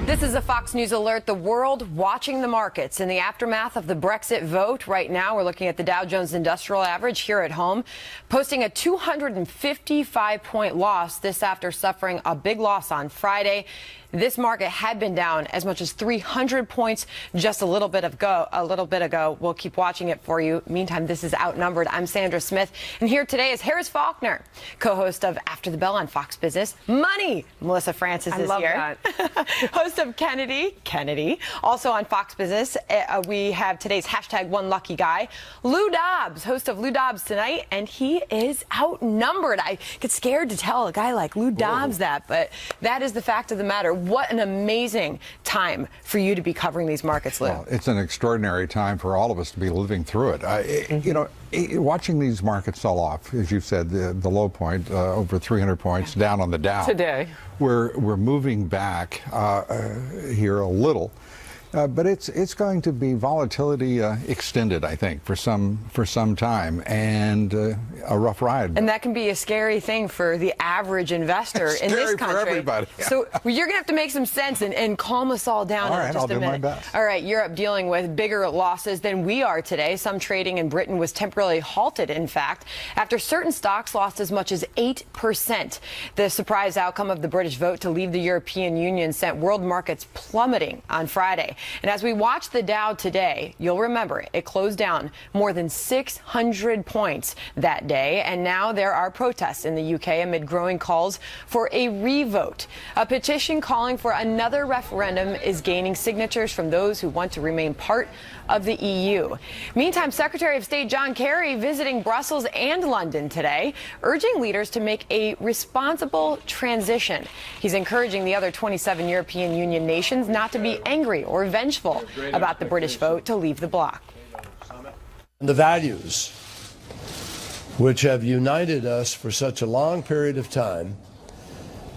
This is a Fox News alert. The world watching the markets in the aftermath of the Brexit vote. Right now, we're looking at the Dow Jones Industrial Average here at home, posting a 255-point loss. This after suffering a big loss on Friday. This market had been down as much as 300 points just a little bit ago. We'll keep watching it for you. Meantime, this is Outnumbered. I'm Sandra Smith, and here today is Harris Faulkner, co-host of After the Bell on Fox Business Money. Melissa Francis is here. Host of Kennedy, also on Fox Business. We have today's #OneLuckyGuy, Lou Dobbs, host of Lou Dobbs Tonight, and he is outnumbered. I get scared to tell a guy like Lou Dobbs that, but that is the fact of the matter. What an amazing time for you to be covering these markets, Lou. Well, it's an extraordinary time for all of us to be living through it. You know, watching these markets sell off, as you said, the low point, over 300 points down on the Dow. Today. We're moving back here a little. But it's going to be volatility extended, I think, for some time, and a rough ride. And that can be a scary thing for the average investor in this country. For everybody. So you're going to have to make some sense and calm us all down in just a minute. I'll do my best. All right, Europe dealing with bigger losses than we are today. Some trading in Britain was temporarily halted, in fact, after certain stocks lost as much as 8%. The surprise outcome of the British vote to leave the European Union sent world markets plummeting on Friday. And as we watch the Dow today, you'll remember it closed down more than 600 points that day. And now there are protests in the UK amid growing calls for a revote. A petition calling for another referendum is gaining signatures from those who want to remain part of the EU. Meantime, Secretary of State John Kerry visiting Brussels and London today, urging leaders to make a responsible transition. He's encouraging the other 27 European Union nations not to be angry or vengeful about the British vote to leave the bloc. The values which have united us for such a long period of time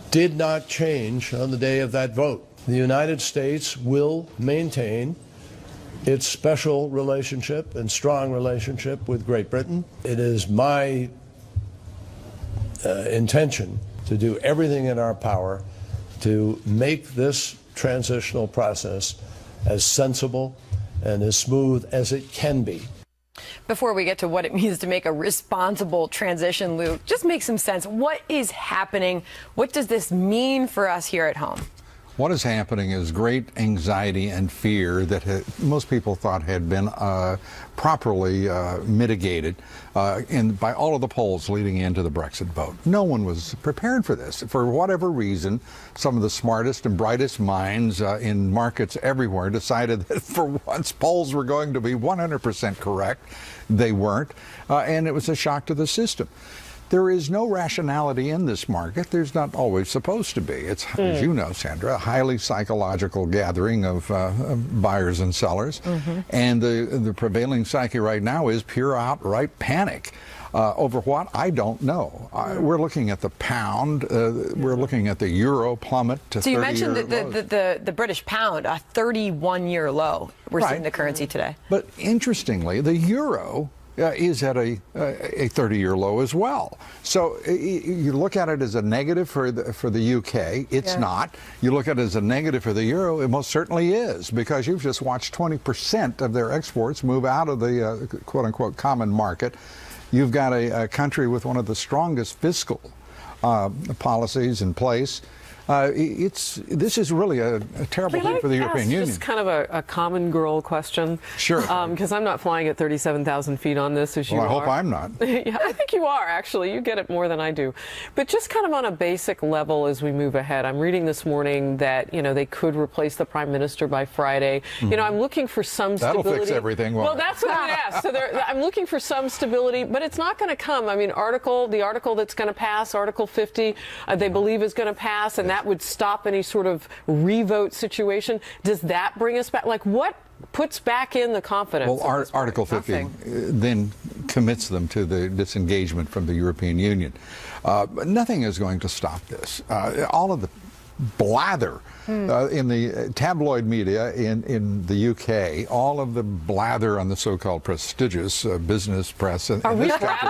did not change on the day of that vote. The United States will maintain its special relationship and strong relationship with Great Britain. It is my intention to do everything in our power to make this transitional process as sensible and as smooth as it can be. Before we get to what it means to make a responsible transition, Lou, just make some sense. What is happening? What does this mean for us here at home? What is happening is great anxiety and fear that most people thought had been properly mitigated by all of the polls leading into the Brexit vote. No one was prepared for this. For whatever reason, some of the smartest and brightest minds in markets everywhere decided that for once polls were going to be 100% correct. They weren't, and it was a shock to the system. There is no rationality in this market. There's not always supposed to be. It's, as you know, Sandra, a highly psychological gathering of buyers and sellers. And the prevailing psyche right now is pure outright panic. Over what? I don't know. We're looking at the pound. We're looking at the euro plummet to 30-year lows. So you mentioned the British pound, a 31-year low. We're seeing the currency today. But interestingly, the euro is at a 30-year low as well. So you look at it as a negative for the UK. It's not. You look at it as a negative for the euro. It most certainly is, because you've just watched 20% of their exports move out of the quote-unquote common market. You've got a country with one of the strongest fiscal policies in place. This is really a terrible thing for the European Union. Just kind of a common girl question. Sure. Because I'm not flying at 37,000 feet on this as you are. Well, I hope I'm not. Yeah, I think you are, actually. You get it more than I do. But just kind of on a basic level as we move ahead, I'm reading this morning that, you know, they could replace the prime minister by Friday. You know, I'm looking for some stability. That'll fix everything. Well, that's what I asked. So I'm looking for some stability, but it's not going to come. I mean, the article that's going to pass, Article 50, they believe is going to pass, and that would stop any sort of revote situation. Does that bring us back? Like, what puts back in the confidence? Well, Article 50 then commits them to the disengagement from the European Union. But nothing is going to stop this. All of the blather in the tabloid media in the UK, all of the blather on the so-called prestigious business press in this country.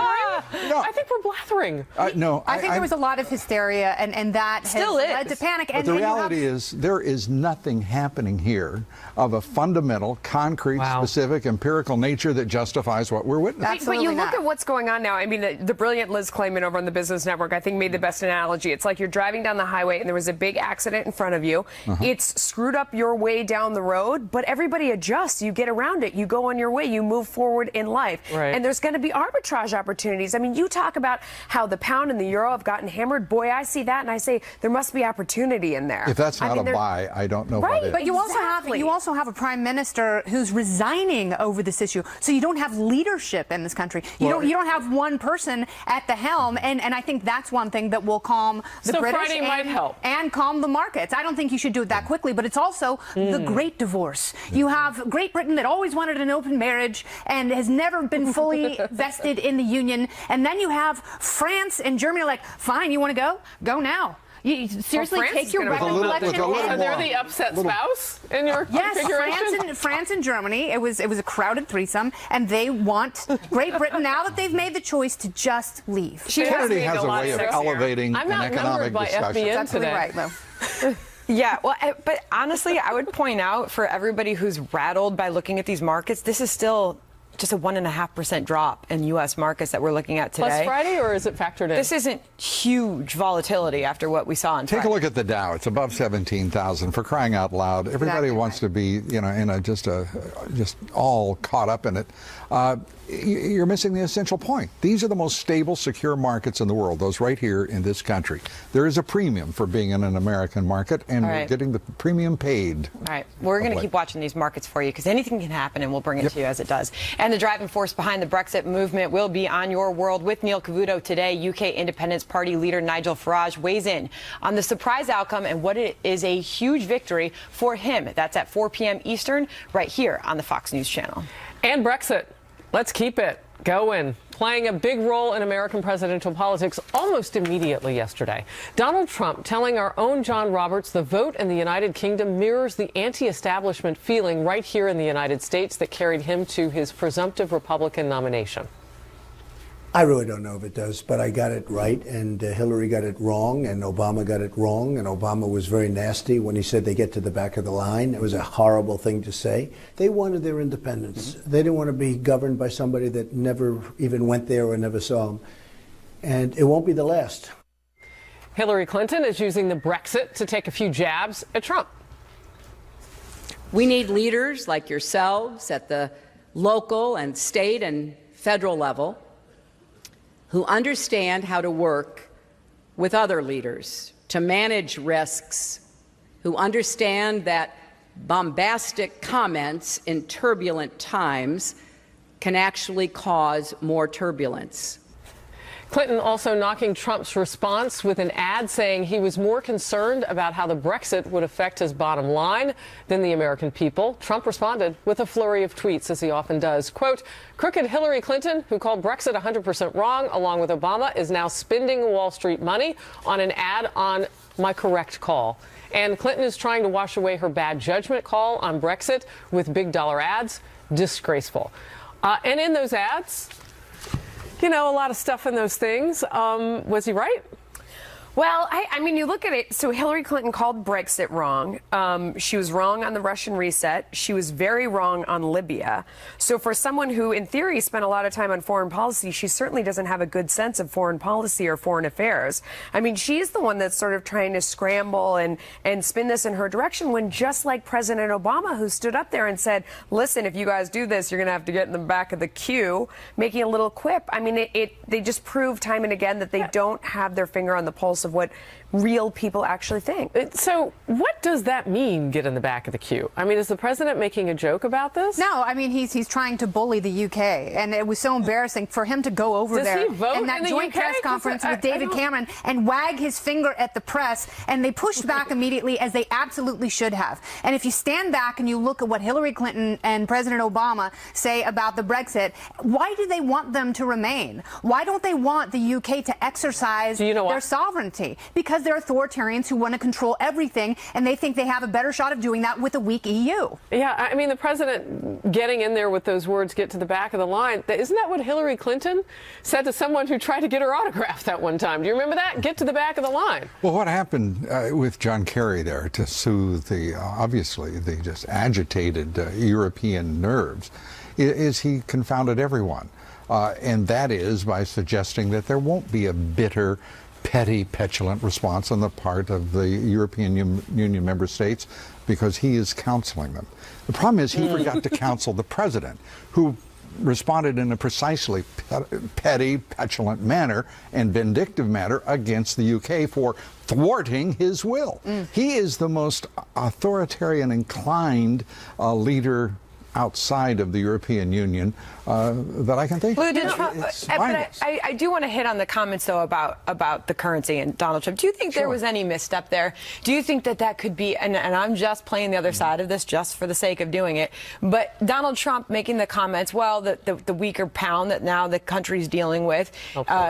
I think we're blathering. No, I think there was a lot of hysteria, and that Still has led to panic. But the reality is there is nothing happening here of a fundamental, concrete, specific, empirical nature that justifies what we're witnessing. Absolutely but you look not. at what's going on now. I mean, the brilliant Liz Klayman over on the Business Network, I think, made the best analogy. It's like you're driving down the highway and there was a big accident in front of you. It's screwed up your way down the road, but everybody adjusts. You get around it. You go on your way. You move forward in life. Right. And there's going to be arbitrage opportunities. I mean, you talk about how the pound and the euro have gotten hammered. Boy, I see that and I say there must be opportunity in there. If that's not a buy, I don't know what is. But you also have a prime minister who's resigning over this issue. So you don't have leadership in this country. You don't have one person at the helm, and I think that's one thing that will calm the British Friday might help. and calm the markets. I don't think you should do it that quickly, but it's also the great divorce. You have Great Britain that always wanted an open marriage and has never been fully vested in the union, and then you have France and Germany like, fine, you want to go? Go now. You seriously France take is your gonna record be a collection. So they're the upset spouse in your configuration? France and Germany. It was a crowded threesome, and they want Great Britain now that they've made the choice to just leave. Kennedy has a way of elevating I'm an economic outnumbered by discussion. FBN That's today. right, though. Yeah, well, but honestly, I would point out for everybody who's rattled by looking at these markets, this is still just a 1.5% drop in U.S. markets that we're looking at today. Plus Friday, or is it factored in? This isn't huge volatility after what we saw on Friday. Take a look at the Dow. It's above 17,000. For crying out loud, everybody wants to be, in a just all caught up in it. You're missing the essential point. These are the most stable, secure markets in the world. Those right here in this country. There is a premium for being in an American market, and we're getting the premium paid. All right, we're going to keep watching these markets for you because anything can happen, and we'll bring it to you as it does. And the driving force behind the Brexit movement will be On Your World with Neil Cavuto today. UK Independence Party leader Nigel Farage weighs in on the surprise outcome and what it is a huge victory for him. That's at 4 p.m. Eastern, right here on the Fox News channel. And Brexit. Let's keep it going. Playing a big role in American presidential politics almost immediately yesterday. Donald Trump telling our own John Roberts the vote in the United Kingdom mirrors the anti-establishment feeling right here in the United States that carried him to his presumptive Republican nomination. I really don't know if it does, but I got it right, and Hillary got it wrong, and Obama got it wrong, and Obama was very nasty when he said they get to the back of the line. It was a horrible thing to say. They wanted their independence. They didn't want to be governed by somebody that never even went there or never saw them. And it won't be the last. Hillary Clinton is using the Brexit to take a few jabs at Trump. We need leaders like yourselves at the local and state and federal level who understand how to work with other leaders to manage risks, who understand that bombastic comments in turbulent times can actually cause more turbulence. Clinton also knocking Trump's response with an ad saying he was more concerned about how the Brexit would affect his bottom line than the American people. Trump responded with a flurry of tweets, as he often does. Quote, crooked Hillary Clinton, who called Brexit 100% wrong, along with Obama, is now spending Wall Street money on an ad on my correct call. And Clinton is trying to wash away her bad judgment call on Brexit with big dollar ads. Disgraceful. And in those ads, a lot of stuff in those things. Was he right? Well, I mean, you look at it. So Hillary Clinton called Brexit wrong. She was wrong on the Russian reset. She was very wrong on Libya. So for someone who, in theory, spent a lot of time on foreign policy, she certainly doesn't have a good sense of foreign policy or foreign affairs. I mean, she's the one that's sort of trying to scramble and spin this in her direction when, just like President Obama, who stood up there and said, listen, if you guys do this, you're going to have to get in the back of the queue, making a little quip. I mean, they just prove time and again that they don't have their finger on the pulse of what real people actually think. So what does that mean, get in the back of the queue? I mean, is the president making a joke about this? No, I mean, he's trying to bully the UK, and it was so embarrassing for him to go over there in that joint press conference with David Cameron and wag his finger at the press, and they pushed back immediately, as they absolutely should have. And if you stand back and you look at what Hillary Clinton and President Obama say about the Brexit, why do they want them to remain? Why don't they want the UK to exercise their sovereignty? Because because they're authoritarians who want to control everything, and they think they have a better shot of doing that with a weak EU. Yeah, I mean, the president getting in there with those words, get to the back of the line, isn't that what Hillary Clinton said to someone who tried to get her autograph that one time? Do you remember that? Get to the back of the line. Well, what happened with John Kerry there to soothe the, obviously, the just agitated European nerves is he confounded everyone. And that is by suggesting that there won't be a bitter, petty, petulant response on the part of the European Union member states because he is counseling them. The problem is he forgot to counsel the president, who responded in a precisely petty, petulant manner and vindictive manner against the UK for thwarting his will. He is the most authoritarian inclined leader outside of the European Union that I can think of. I do want to hit on the comments, though, about the currency and Donald Trump. Do you think there was any misstep there? Do you think that could be, and I'm just playing the other side of this just for the sake of doing it, but Donald Trump making the comments, well, the weaker pound that now the country's dealing with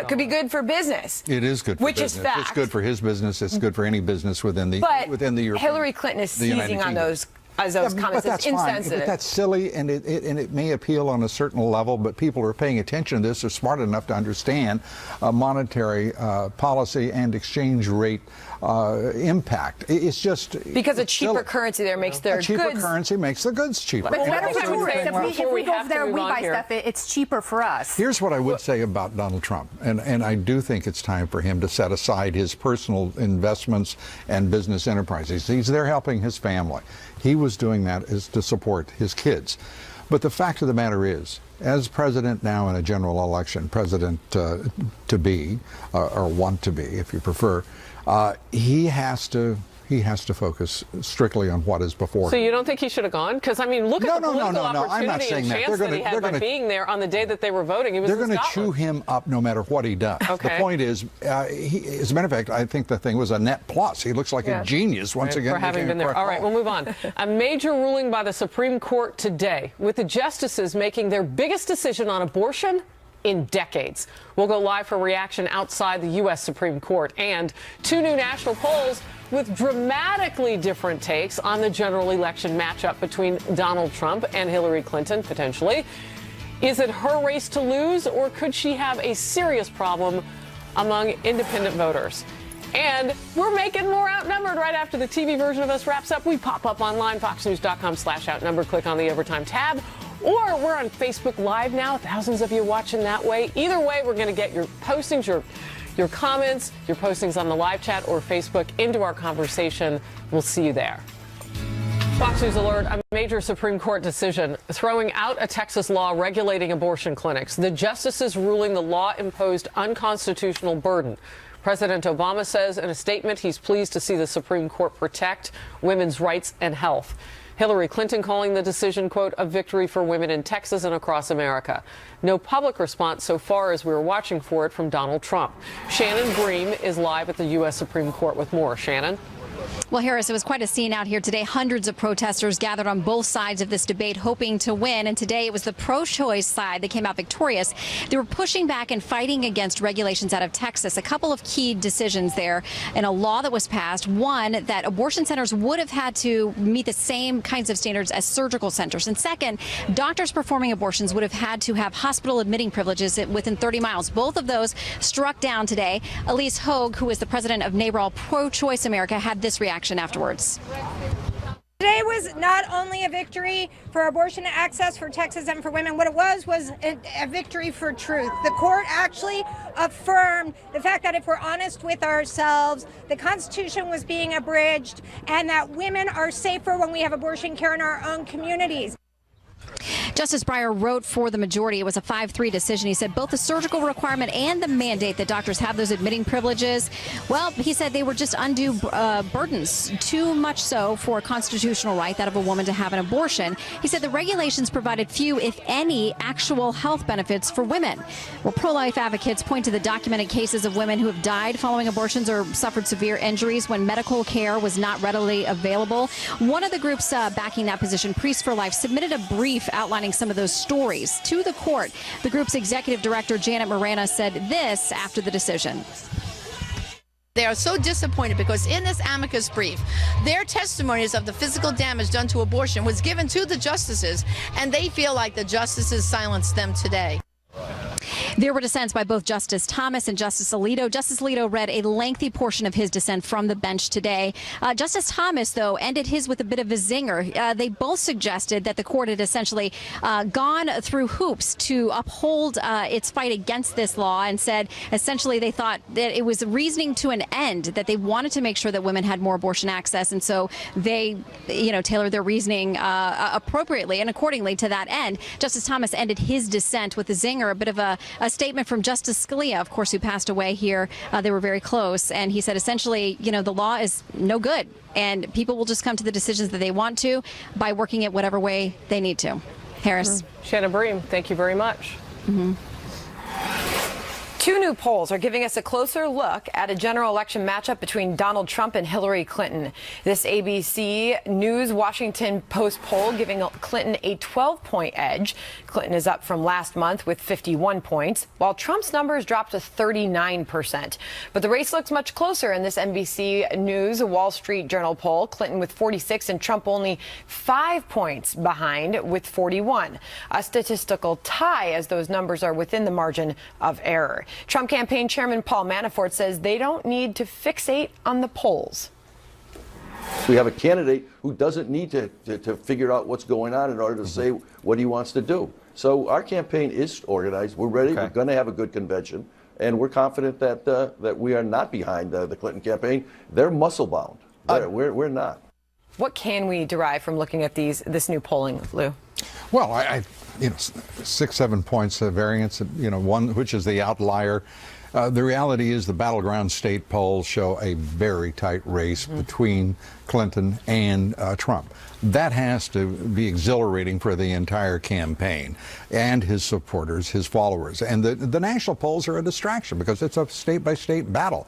could be good for business. It is good for business. Which is fact. It's good for his business. It's good for any business within the European. Hillary Clinton is seizing on those comments. It's insensitive. But that's silly, and it may appeal on a certain level, but people are paying attention to this, are smart enough to understand monetary policy and exchange rate impact. It's just because a cheaper currency there makes their goods. A cheaper currency makes the goods cheaper. But if we go over there, we buy stuff, it's cheaper for us. Here's what I would say about Donald Trump, and I do think it's time for him to set aside his personal investments and business enterprises. He's there helping his family. He was doing that is to support his kids. But the fact of the matter is, as president now in a general election, president to be, or want to be, if you prefer, he has to focus strictly on what is before him. So you don't think he should have gone? Because, I mean, look at the political opportunity and chance that he had by being there on the day that they were voting. They're going to chew him up no matter what he does. Okay. The point is, as a matter of fact, I think the thing was a net plus. He looks like a genius once again. For having been there. All right, we'll move on. A major ruling by the Supreme Court today, with the justices making their biggest decision on abortion in decades. We'll go live for reaction outside the U.S. Supreme Court, and two new national polls with dramatically different takes on the general election matchup between Donald Trump and Hillary Clinton, potentially. Is it her race to lose, or could she have a serious problem among independent voters? And we're making more Outnumbered right after the TV version of us wraps up. We pop up online, foxnews.com/outnumbered. Click on the Overtime tab. Or we're on Facebook Live now. Thousands of you watching that way. Either way, we're going to get your postings, your comments, your postings on the live chat or Facebook into our conversation. We'll see you there. Fox News Alert, a major Supreme Court decision throwing out a Texas law regulating abortion clinics. The justices ruling the law imposed unconstitutional burden. President Obama says in a statement he's pleased to see the Supreme Court protect women's rights and health. Hillary Clinton calling the decision, quote, a victory for women in Texas and across America. No public response so far as we were watching for it from Donald Trump. Shannon Bream is live at the U.S. Supreme Court with more. Shannon? Well, Harris, it was quite a scene out here today. Hundreds of protesters gathered on both sides of this debate hoping to win. And today it was the pro-choice side that came out victorious. They were pushing back and fighting against regulations out of Texas. A couple of key decisions there in a law that was passed. One, that abortion centers would have had to meet the same kinds of standards as surgical centers. And second, doctors performing abortions would have had to have hospital admitting privileges within 30 miles. Both of those struck down today. Elise Hogue, who is the president of NABRAL Pro-Choice America, had this reaction afterwards. Today was not only a victory for abortion access for Texas and for women. What it was a victory for truth. The court actually affirmed the fact that if we're honest with ourselves, the Constitution was being abridged and that women are safer when we have abortion care in our own communities. Justice Breyer wrote for the majority. It was a 5-3 decision. He said both the surgical requirement and the mandate that doctors have those admitting privileges, well, he said they were just undue burdens, too much so for a constitutional right, that of a woman to have an abortion. He said the regulations provided few, if any, actual health benefits for women. Well, pro-life advocates point to the documented cases of women who have died following abortions or suffered severe injuries when medical care was not readily available. One of the groups backing that position, Priests for Life, submitted a brief outlining some of those stories to the court. The group's executive director, Janet Morana, said this after the decision. They are so disappointed because in this amicus brief, their testimonies of the physical damage done to abortion was given to the justices, and they feel like the justices silenced them today. There were dissents by both Justice Thomas and Justice Alito. Justice Alito read a lengthy portion of his dissent from the bench today. Justice Thomas, though, ended his with a bit of a zinger. They both suggested that the court had essentially gone through hoops to uphold its fight against this law, and said essentially they thought that it was reasoning to an end, that they wanted to make sure that women had more abortion access, and so they, tailored their reasoning appropriately and accordingly to that end. Justice Thomas ended his dissent with a zinger, a bit of a statement from Justice Scalia, of course, who passed away here. They were very close, and he said essentially, the law is no good, and people will just come to the decisions that they want to by working it whatever way they need to. Harris. Shanna Bream, thank you very much. Two new polls are giving us a closer look at a general election matchup between Donald Trump and Hillary Clinton. This ABC News Washington Post poll giving Clinton a 12-point edge. Clinton is up from last month with 51 points, while Trump's numbers dropped to 39%. But the race looks much closer in this NBC News Wall Street Journal poll. Clinton with 46 and Trump only 5 points behind with 41. A statistical tie, as those numbers are within the margin of error. Trump campaign chairman Paul Manafort says they don't need to fixate on the polls. We have a candidate who doesn't need to figure out what's going on in order to say what he wants to do. So our campaign is organized. We're ready. Okay. We're going to have a good convention. And we're confident that that we are not behind the Clinton campaign. They're muscle bound. We're not. What can we derive from looking at this new polling, Lou? Well, 6-7 points of variance, one which is the outlier. The reality is the battleground state polls show a very tight race between Clinton and Trump. That has to be exhilarating for the entire campaign and his supporters, his followers. And the national polls are a distraction because it's a state-by-state battle.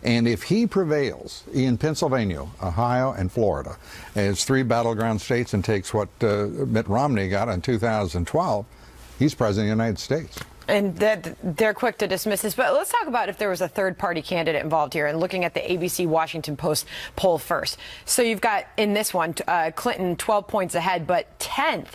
And if he prevails in Pennsylvania, Ohio, and Florida, as 3 battleground states, and takes what Mitt Romney got in 2012, he's president of the United States. And they're quick to dismiss this. But let's talk about if there was a third-party candidate involved here, and looking at the ABC Washington Post poll first. So you've got, in this one, Clinton 12 points ahead, but 10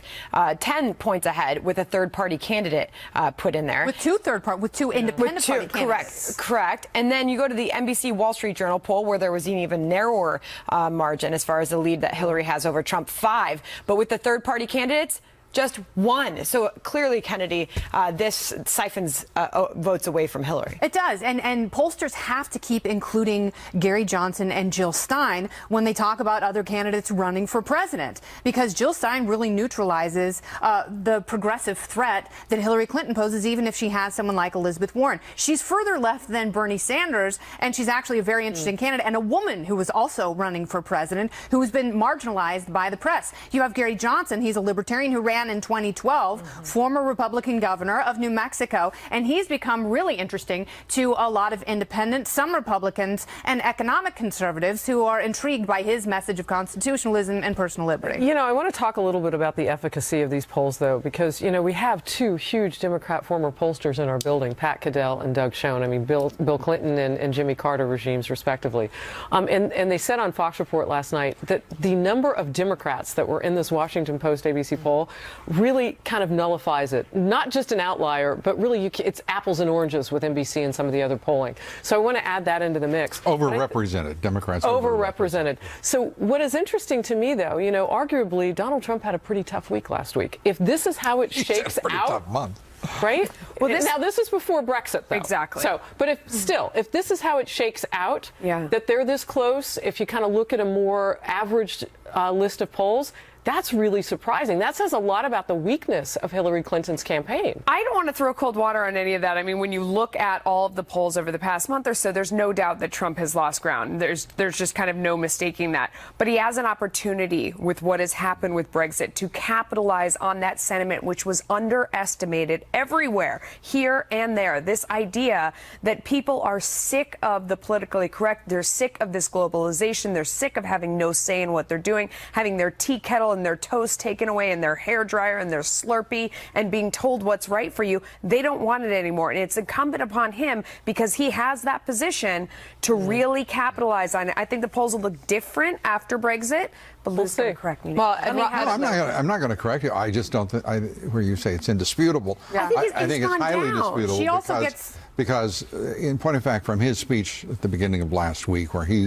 points ahead with a third-party candidate put in there. With two independent party candidates. Correct. And then you go to the NBC Wall Street Journal poll, where there was an even narrower margin as far as the lead that Hillary has over Trump, 5. But with the third-party candidates, just 1. So clearly, Kennedy, this siphons votes away from Hillary. It does. And pollsters have to keep including Gary Johnson and Jill Stein when they talk about other candidates running for president, because Jill Stein really neutralizes the progressive threat that Hillary Clinton poses, even if she has someone like Elizabeth Warren. She's further left than Bernie Sanders, and she's actually a very interesting candidate, and a woman who was also running for president who has been marginalized by the press. You have Gary Johnson. He's a libertarian who ran in 2012, former Republican governor of New Mexico, and he's become really interesting to a lot of independents, some Republicans, and economic conservatives who are intrigued by his message of constitutionalism and personal liberty. I want to talk a little bit about the efficacy of these polls, though, because, we have 2 huge Democrat former pollsters in our building, Pat Caddell and Doug Schoen. I mean, Bill Clinton and Jimmy Carter regimes, respectively. And they said on Fox Report last night that the number of Democrats that were in this Washington Post ABC poll really kind of nullifies it. Not just an outlier, but really it's apples and oranges with NBC and some of the other polling. So I want to add that into the mix. Overrepresented. Democrats overrepresented. So what is interesting to me, though, arguably Donald Trump had a pretty tough week last week. If this is how it shakes out, tough month. Right? Well, now this is before Brexit, though. Exactly. So, but if this is how it shakes out, that they're this close, if you kind of look at a more averaged list of polls, that's really surprising. That says a lot about the weakness of Hillary Clinton's campaign. I don't want to throw cold water on any of that. I mean, when you look at all of the polls over the past month or so, there's no doubt that Trump has lost ground. There's just kind of no mistaking that. But he has an opportunity with what has happened with Brexit to capitalize on that sentiment, which was underestimated everywhere, here and there. This idea that people are sick of the politically correct. They're sick of this globalization. They're sick of having no say in what they're doing, having their tea kettle cereal and their toast taken away and their hair dryer and their Slurpee and being told what's right for you. They don't want it anymore. And it's incumbent upon him, because he has that position, to really capitalize on it. I think the polls will look different after Brexit, but Lou's going to correct me. Well, I'm not going to correct you. I just don't think, where you say it's indisputable. Yeah. I think it's highly disputable. She also gets... Because, in point of fact, from his speech at the beginning of last week, where he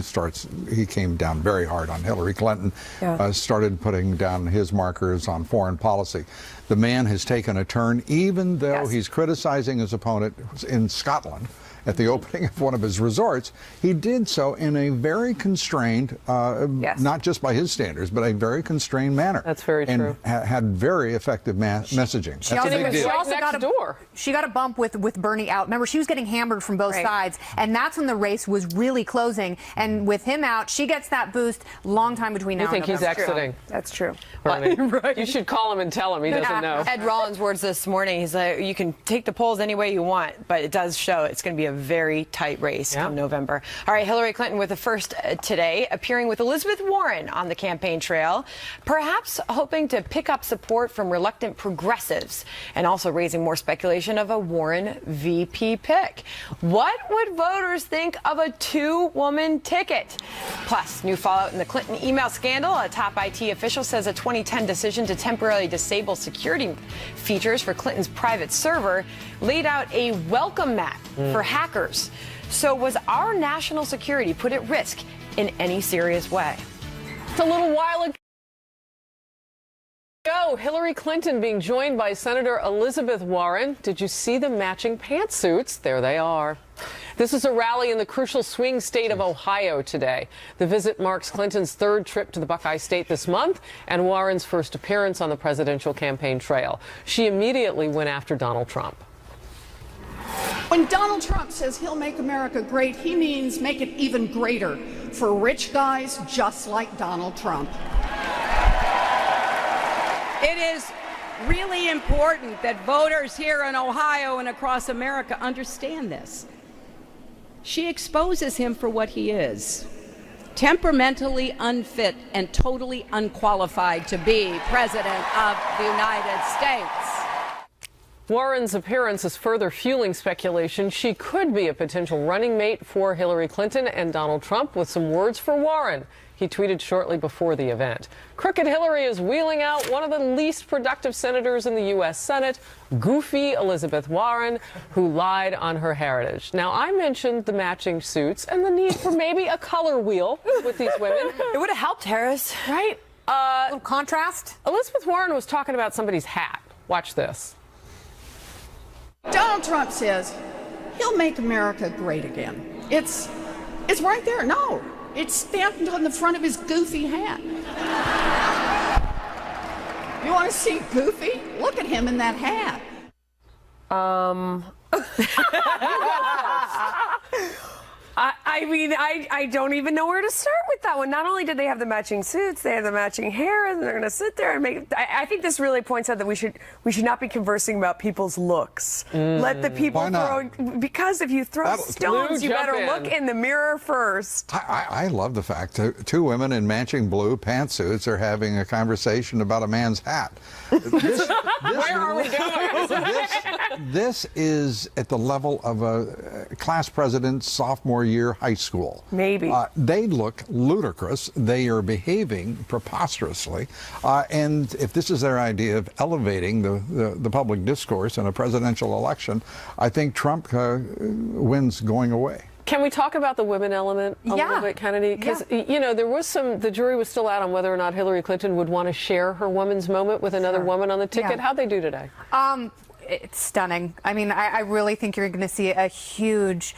came down very hard on Hillary Clinton, started putting down his markers on foreign policy. The man has taken a turn, even though he's criticizing his opponent in Scotland at the opening of one of his resorts. He did so in a very constrained, not just by his standards, but a very constrained manner. That's very true. And had very effective messaging. That's a big deal. She got a bump with Bernie out. Remember, she was getting hammered from both sides, and that's when the race was really closing. And with him out, she gets that boost. Long time between now and November. You think he's exiting? That's true. Right. You should call him and tell him. He doesn't know. Ed Rollins' words this morning, he's like, you can take the polls any way you want, but it does show it's going to be a very tight race come November. All right, Hillary Clinton with the first today, appearing with Elizabeth Warren on the campaign trail, perhaps hoping to pick up support from reluctant progressives, and also raising more speculation of a Warren VP pick. What would voters think of a two-woman ticket? Plus, new fallout in the Clinton email scandal. A top IT official says a 2010 decision to temporarily disable security features for Clinton's private server laid out a welcome mat for hackers. So was our national security put at risk in any serious way? It's a little while ago, Hillary Clinton being joined by Senator Elizabeth Warren. Did you see the matching pantsuits? There they are. This is a rally in the crucial swing state of Ohio today. The visit marks Clinton's third trip to the Buckeye State this month and Warren's first appearance on the presidential campaign trail. She immediately went after Donald Trump. When Donald Trump says he'll make America great, he means make it even greater for rich guys just like Donald Trump. It is really important that voters here in Ohio and across America understand this. She exposes him for what he is: temperamentally unfit and totally unqualified to be President of the United States. Warren's appearance is further fueling speculation she could be a potential running mate for Hillary Clinton and Donald Trump, with some words for Warren. He tweeted shortly before the event. Crooked Hillary is wheeling out one of the least productive senators in the U.S. Senate, goofy Elizabeth Warren, who lied on her heritage. Now, I mentioned the matching suits and the need for maybe a color wheel with these women. It would have helped, Harris. Right? A little contrast. Elizabeth Warren was talking about somebody's hat. Watch this. Donald Trump says he'll make America great again. It's right there. No, it's stamped on the front of his goofy hat. You want to see Goofy? Look at him in that hat. I mean, I don't even know where to start with that one. Not only did they have the matching suits, they have the matching hair, and they're going to sit there and make. I think this really points out that we should not be conversing about people's looks. Let the people throw, because if you throw stones, you better look in the mirror first. I love the fact that two women in matching blue pantsuits are having a conversation about a man's hat. Where are we going? This is at the level of a class president's sophomore year high school. Maybe. They look ludicrous. They are behaving preposterously. And if this is their idea of elevating the public discourse in a presidential election, I think Trump wins going away. Can we talk about the women element a little bit, Kennedy? Because, you know, there was the jury was still out on whether or not Hillary Clinton would want to share her woman's moment with another woman on the ticket. How'd they do today? It's stunning. I mean, I really think you're going to see a huge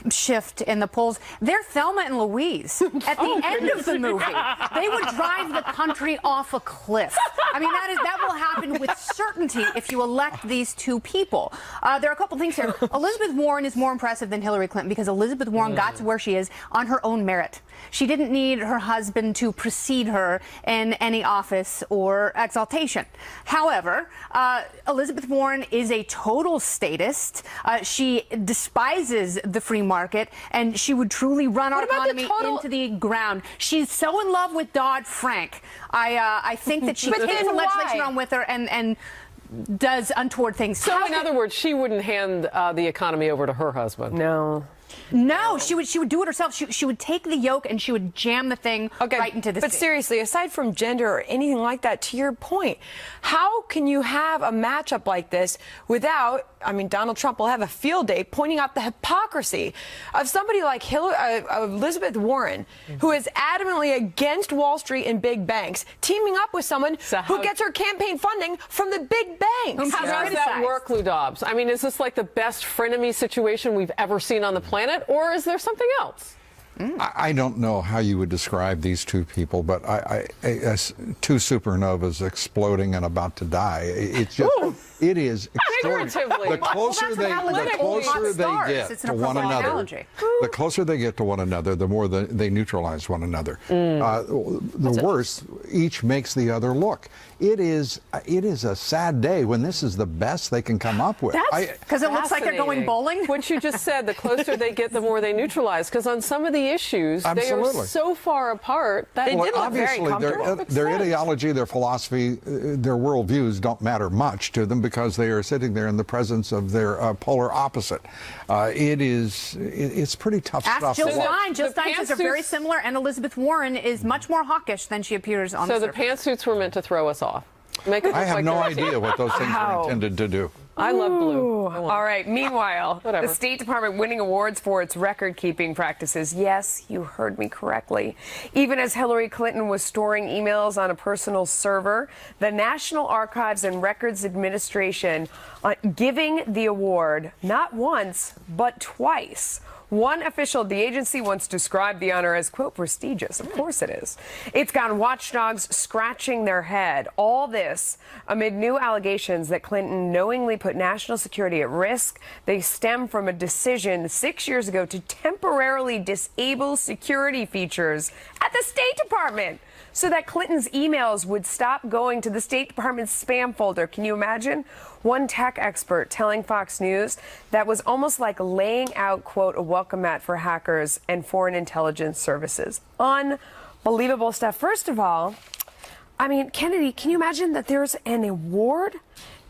shift in the polls. They're Thelma and Louise at the end of the movie. They would drive the country off a cliff. I mean, that will happen with certainty if you elect these two people. There are a couple things here. Elizabeth Warren is more impressive than Hillary Clinton because Elizabeth Warren got to where she is on her own merit. She didn't need her husband to precede her in any office or exaltation. However, Elizabeth Warren is a total statist. She despises the free market, and she would truly run our economy into the ground. She's so in love with Dodd-Frank. I think that she takes the legislation on with her and does untoward things. So, in other words, she wouldn't hand the economy over to her husband. No, she would do it herself. She would take the yoke and she would jam the thing right into the But seriously, aside from gender or anything like that, to your point, how can you have a matchup like this without, I mean, Donald Trump will have a field day pointing out the hypocrisy of somebody like Elizabeth Warren, who is adamantly against Wall Street and big banks, teaming up with someone who gets her campaign funding from the big banks. How does that work, Lou Dobbs? I mean, is this like the best frenemy situation we've ever seen on the planet? Or is there something else? I don't know how you would describe these two people, but two supernovas exploding and about to die. It's just, it is extraordinary. The closer they get to one another, the closer they get to one another, the more they neutralize one another. The worse each makes the other look. It is a sad day when this is the best they can come up with. Because it looks like they're going bowling. What you just said, the closer they get, the more they neutralize. Because on some of the issues, they are so far apart that they did look very comfortable. Their ideology, their philosophy, their worldviews don't matter much to them because they are sitting there in the presence of their polar opposite. It's pretty tough stuff. Ask Jill Stein. Jill Stein says they're very similar, and Elizabeth Warren is much more hawkish than she appears on the surface. So the pantsuits were meant to throw us off. I have no idea what those things are intended to do. I love blue. All right. Meanwhile, the State Department winning awards for its record-keeping practices. Yes, you heard me correctly. Even as Hillary Clinton was storing emails on a personal server, the National Archives and Records Administration giving the award not once, but twice. One official of the agency once described the honor as, quote, prestigious. Of course it is. It's got watchdogs scratching their head. All this amid new allegations that Clinton knowingly put national security at risk. They stem from a decision 6 years ago to temporarily disable security features at the State Department so that Clinton's emails would stop going to the State Department's spam folder. Can you imagine? One tech expert telling Fox News that was almost like laying out, quote, a welcome mat for hackers and foreign intelligence services. Unbelievable stuff. First of all, I mean, Kennedy, can you imagine that there's an award,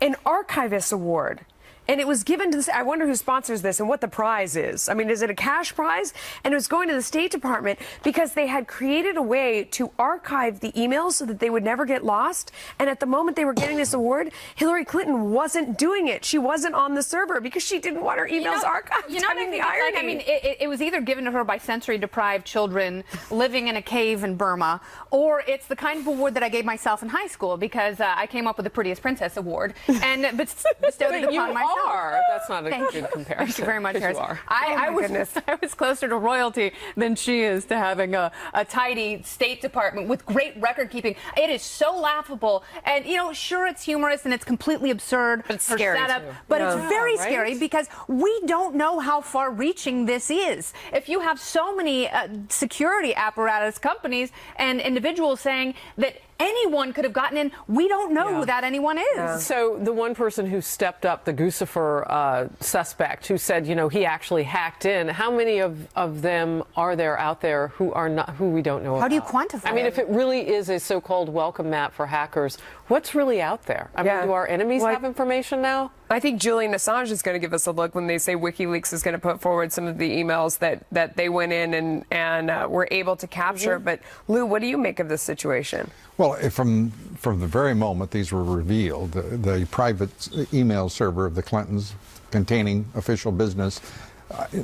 an archivist award? And it was given to this. I wonder who sponsors this and what the prize is. I mean, is it a cash prize? And it was going to the State Department because they had created a way to archive the emails so that they would never get lost. And at the moment they were getting this award, Hillary Clinton wasn't doing it. She wasn't on the server because she didn't want her emails archived. You know what I mean? The irony. I mean, it was either given to her by sensory-deprived children living in a cave in Burma, or it's the kind of award that I gave myself in high school because I came up with the Prettiest Princess Award and bestowed it upon myself. That's not a good comparison. Thank you very much, Harris. I was closer to royalty than she is to having a tidy State Department with great record keeping. It is so laughable, and you know, sure, it's humorous and it's completely absurd. But it's scary setup, too. but it's very scary because we don't know how far-reaching this is. If you have so many security apparatus companies and individuals saying that anyone could have gotten in, we don't know who that anyone is. So the one person who stepped up, the Guccifer suspect, who said, you know, he actually hacked in, how many of them are there out there who are not, who we don't know about? How do you quantify I mean, if it really is a so-called welcome mat for hackers, what's really out there? I mean, do our enemies have information now? I think Julian Assange is going to give us a look when they say WikiLeaks is going to put forward some of the emails that they went in and were able to capture. But Lou, what do you make of this situation? Well, from the very moment these were revealed, the private email server of the Clintons containing official business,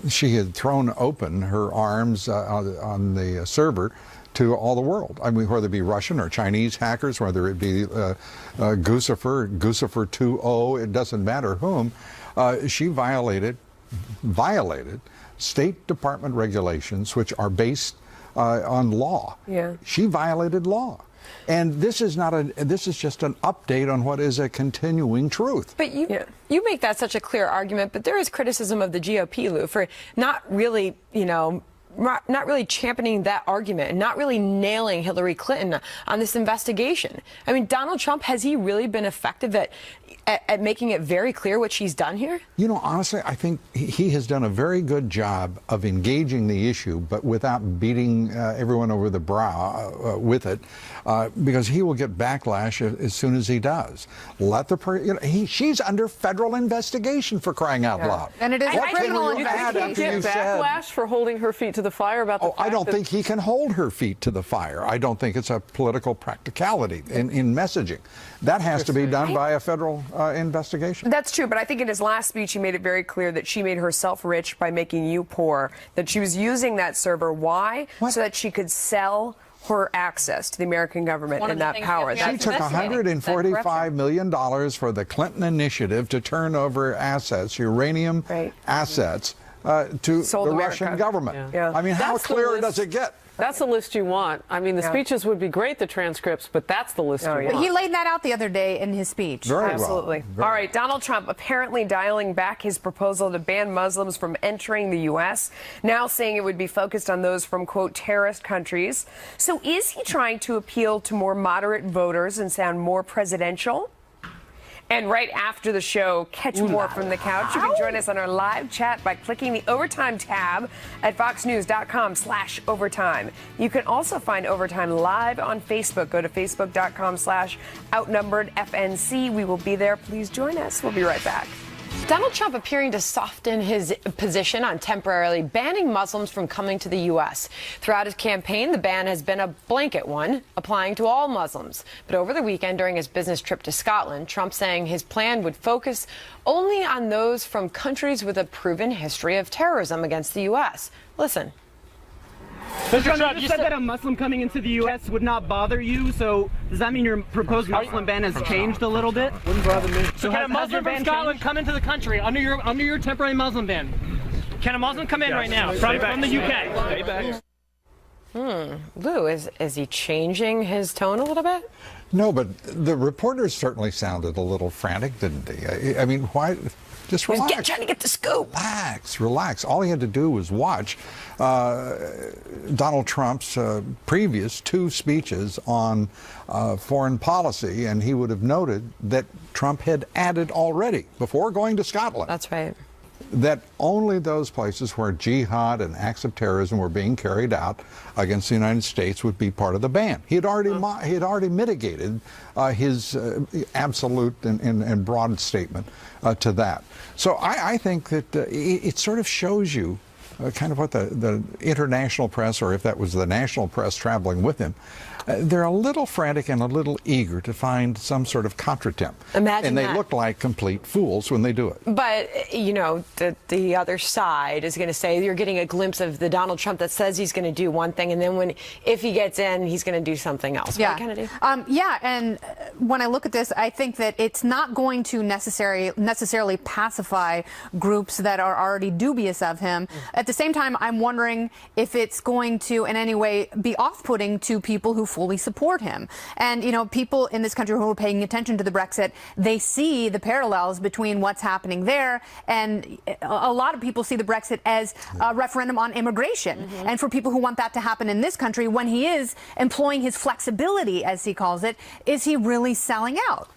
she had thrown open her arms on the server to all the world. I mean, whether it be Russian or Chinese hackers, whether it be Guccifer 2.0, it doesn't matter whom. She violated State Department regulations, which are based on law. Yeah. She violated law. And this is just an update on what is a continuing truth. But you make that such a clear argument, but there is criticism of the GOP, Lou, for not really, you know, not really championing that argument and not really nailing Hillary Clinton on this investigation. I mean, Donald Trump, has he really been effective at making it very clear what she's done here? You know, honestly, I think he has done a very good job of engaging the issue, but without beating everyone over the brow with it, because he will get backlash as soon as he does. Let the she's under federal investigation, for crying out loud. And it is a criminal investigation. Get backlash for holding her feet to the fire about the fact I don't think he can hold her feet to the fire. I don't think it's a political practicality in messaging. That has to be done by a federal investigation. That's true, but I think in his last speech he made it very clear that she made herself rich by making you poor, that she was using that server. Why? So that she could sell her access to the American government and that power. She took $145 million for the Clinton initiative to turn over assets, uranium assets, to the Russian government. I mean, how clear does it get? That's the list you want. I mean, the speeches would be great, the transcripts, but that's the list you want. He laid that out the other day in his speech. Absolutely. All right, Donald Trump apparently dialing back his proposal to ban Muslims from entering the U.S., now saying it would be focused on those from, quote, terrorist countries. So is he trying to appeal to more moderate voters and sound more presidential? And right after the show, catch more from the couch. You can join us on our live chat by clicking the Overtime tab at foxnews.com/overtime. You can also find Overtime live on Facebook. Go to facebook.com/outnumberedfnc. We will be there. Please join us. We'll be right back. Donald Trump appearing to soften his position on temporarily banning Muslims from coming to the U.S. Throughout his campaign, the ban has been a blanket one, applying to all Muslims. But over the weekend, during his business trip to Scotland, Trump saying his plan would focus only on those from countries with a proven history of terrorism against the U.S. Listen. Mr. Trump, you said that a Muslim coming into the U.S. would not bother you, so does that mean your proposed Muslim ban has changed a little bit? Wouldn't bother me. So can a Muslim from Scotland come into the country under your temporary Muslim ban? Can a Muslim come in right now from the U.K.? Lou, is he changing his tone a little bit? No, but the reporters certainly sounded a little frantic, didn't they? I mean, why? Just relax. Trying to get the scoop. Relax. All he had to do was watch Donald Trump's previous 2 speeches on foreign policy, and he would have noted that Trump had added already, before going to Scotland. That's right. That only those places where jihad and acts of terrorism were being carried out against the United States would be part of the ban. He had already mitigated his absolute and broad statement to that. So I think that it sort of shows you kind of what the international press, or if that was the national press traveling with him, they're a little frantic and a little eager to find some sort of contretemps. Imagine that. And they look like complete fools when they do it. But, you know, the other side is going to say you're getting a glimpse of the Donald Trump that says he's going to do one thing, and then if he gets in, he's going to do something else. Yeah. What can I do? Yeah, and when I look at this, I think that it's not going to necessarily pacify groups that are already dubious of him. At the same time, I'm wondering if it's going to in any way be off-putting to people who fully support him. And, you know, people in this country who are paying attention to the Brexit, they see the parallels between what's happening there, and a lot of people see the Brexit as a referendum on immigration. And for people who want that to happen in this country, when he is employing his flexibility, as he calls it, is he really selling out?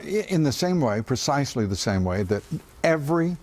In the same way, precisely the same way that every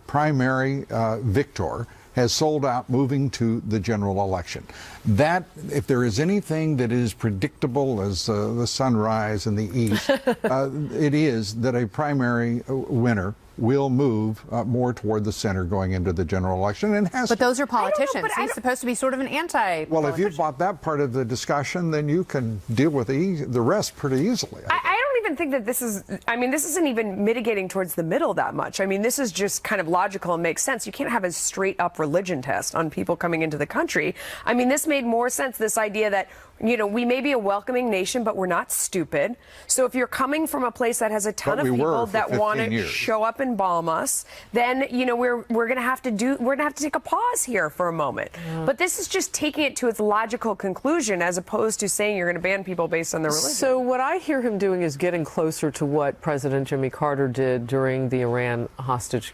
primary victor has sold out moving to the general election. That, if there is anything that is predictable as the sunrise in the east, it is that a primary winner will move more toward the center going into the general election, and has. But those are politicians. He's supposed to be sort of an anti. Well, if you've bought that part of the discussion, then you can deal with the rest pretty easily. I don't even think that this is. I mean, this isn't even mitigating towards the middle that much. I mean, this is just kind of logical and makes sense. You can't have a straight up religion test on people coming into the country. I mean, this made more sense. This idea that You know, we may be a welcoming nation, but we're not stupid. So if you're coming from a place that has a ton of people that want to show up and bomb us, then, you know, we're going to have to take a pause here for a moment. But this is just taking it to its logical conclusion as opposed to saying you're going to ban people based on their religion. So what I hear him doing is getting closer to what President Jimmy Carter did during the Iran hostage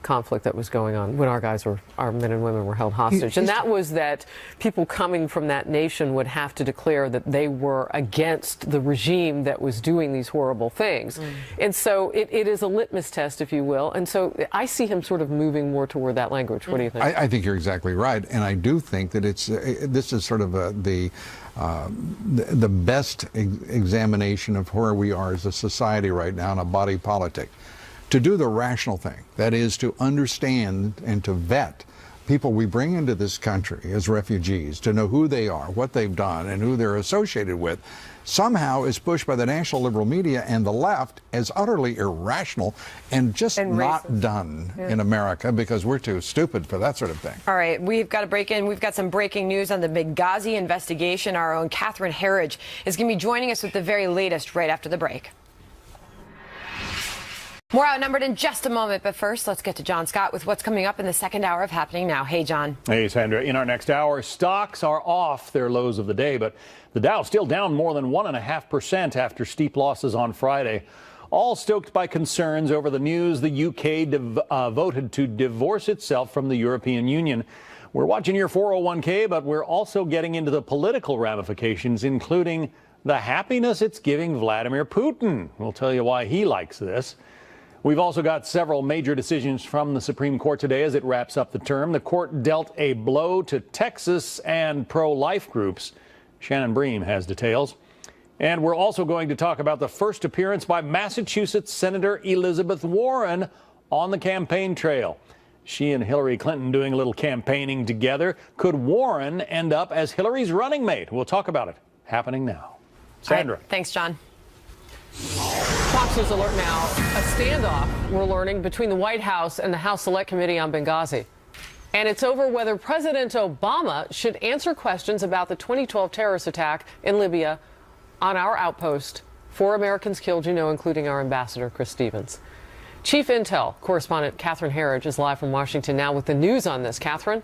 conflict that was going on when our men and women were held hostage. And that was that people coming from that nation would have to declare that they were against the regime that was doing these horrible things. And so it is a litmus test, if you will. And so I see him sort of moving more toward that language. What do you think? I think you're exactly right. And I do think that this is sort of the best examination of where we are as a society right now in a body politic. To do the rational thing, that is to understand and to vet people we bring into this country as refugees, to know who they are, what they've done, and who they're associated with, somehow is pushed by the national liberal media and the left as utterly irrational and just not done in America because we're too stupid for that sort of thing. All right, we've got to break in. We've got some breaking news on the Benghazi investigation. Our own Catherine Herridge is going to be joining us with the very latest right after the break. More Outnumbered in just a moment, but first, let's get to John Scott with what's coming up in the second hour of Happening Now. Hey, John. Hey, Sandra. In our next hour, stocks are off their lows of the day, but the Dow still down more than 1.5% after steep losses on Friday, all stoked by concerns over the news the UK voted to divorce itself from the European Union. We're watching your 401k, but we're also getting into the political ramifications, including the happiness it's giving Vladimir Putin. We'll tell you why he likes this. We've also got several major decisions from the Supreme Court today as it wraps up the term. The court dealt a blow to Texas and pro-life groups. Shannon Bream has details. And we're also going to talk about the first appearance by Massachusetts Senator Elizabeth Warren on the campaign trail. She and Hillary Clinton doing a little campaigning together. Could Warren end up as Hillary's running mate? We'll talk about it. Happening now. Sandra. Right, thanks, John. Fox News alert now. A standoff, we're learning, between the White House and the House Select Committee on Benghazi. And it's over whether President Obama should answer questions about the 2012 terrorist attack in Libya on our outpost. 4 Americans killed, you know, including our ambassador, Chris Stevens. Chief Intel correspondent Catherine Herridge is live from Washington now with the news on this. Catherine?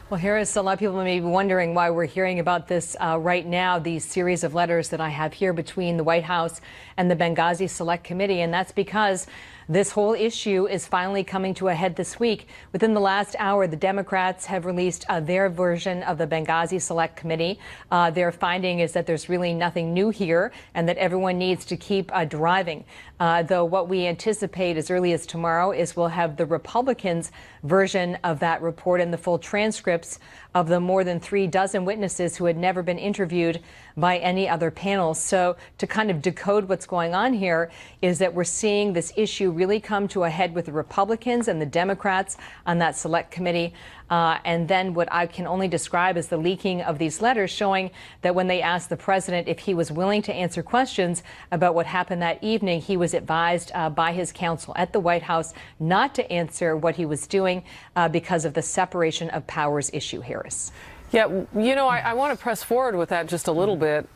Well, Harris, a lot of people may be wondering why we're hearing about this right now, these series of letters that I have here between the White House and the Benghazi Select Committee. And that's because this whole issue is finally coming to a head this week. Within the last hour, the Democrats have released their version of the Benghazi Select Committee. Their finding is that there's really nothing new here and that everyone needs to keep driving. Though what we anticipate as early as tomorrow is we'll have the Republicans' version of that report and the full transcripts of the more than 36 witnesses who had never been interviewed by any other panels. So to kind of decode what's going on here is that we're seeing this issue really come to a head with the Republicans and the Democrats on that select committee. And then what I can only describe as the leaking of these letters showing that when they asked the president if he was willing to answer questions about what happened that evening, he was advised by his counsel at the White House not to answer what he was doing because of the separation of powers issue, Harris. Yeah, you know, I want to press forward with that just a little bit.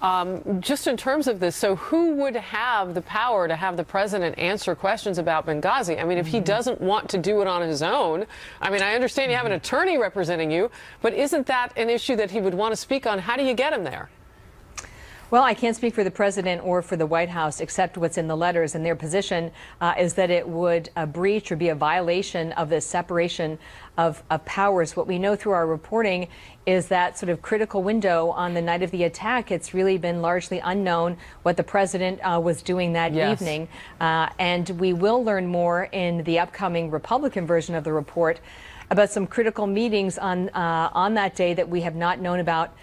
Just in terms of this, so who would have the power to have the president answer questions about Benghazi? I mean, if he doesn't want to do it on his own, I mean, I understand you have an attorney representing you, but isn't that an issue that he would want to speak on? How do you get him there? Well, I can't speak for the president or for the White House, except what's in the letters. And their position is that it would breach or be a violation of the separation of powers. What we know through our reporting is that sort of critical window on the night of the attack. It's really been largely unknown what the president was doing that evening. And we will learn more in the upcoming Republican version of the report about some critical meetings on that day that we have not known about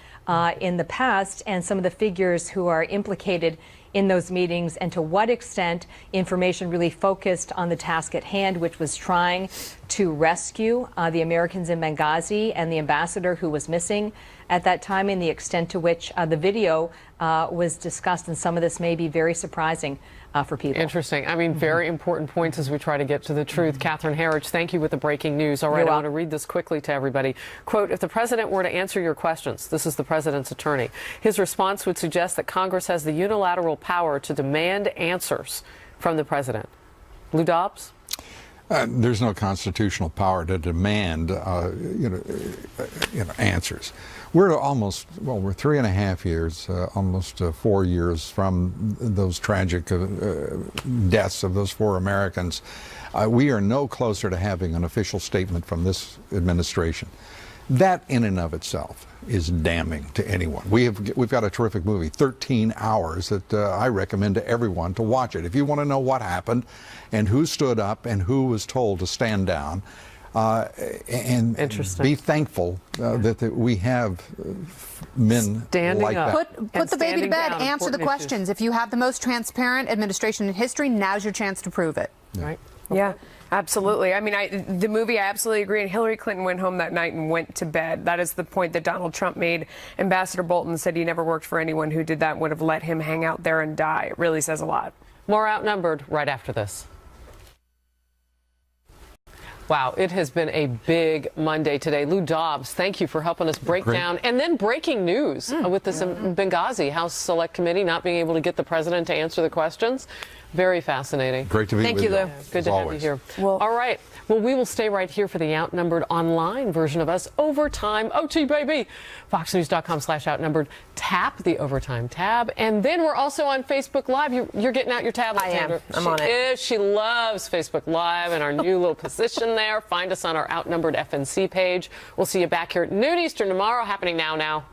in the past, and some of the figures who are implicated in those meetings and to what extent information really focused on the task at hand, which was trying to rescue the Americans in Benghazi and the ambassador who was missing at that time, and the extent to which the video was discussed. And some of this may be very surprising for people. Interesting. I mean, very important points as we try to get to the truth. Catherine Herridge, thank you with the breaking news. All right, I want to read this quickly to everybody. Quote, if the president were to answer your questions, this is the president's attorney, his response would suggest that Congress has the unilateral power to demand answers from the president. Lou Dobbs? There's no constitutional power to demand, answers. We're we're 3.5 years, almost 4 years from those tragic deaths of those 4 Americans. We are no closer to having an official statement from this administration. That in and of itself is damning to anyone. We've got a terrific movie, 13 hours, that I recommend to everyone to watch it. If you want to know what happened and who stood up and who was told to stand down, and be thankful that we have men standing like up. that. Put the baby to bed, answer the questions. If you have the most transparent administration in history, now's your chance to prove it. Right? Yeah. Absolutely. I mean, the movie, I absolutely agree. And Hillary Clinton went home that night and went to bed. That is the point that Donald Trump made. Ambassador Bolton said he never worked for anyone who did that, would have let him hang out there and die. It really says a lot. More Outnumbered right after this. Wow, it has been a big Monday today. Lou Dobbs, thank you for helping us break down. And then breaking news with this Benghazi House Select Committee not being able to get the president to answer the questions. Very fascinating. Great to be with you. Thank you, Lou. Good to have you here. Well, all right. Well, we will stay right here for the Outnumbered online version of us. Overtime OT, baby. FoxNews.com/outnumbered. Tap the Overtime tab. And then we're also on Facebook Live. You're getting out your tablet, Sandra. I'm on it. She loves Facebook Live and our new little position there. Find us on our Outnumbered FNC page. We'll see you back here at noon Eastern tomorrow. Happening now.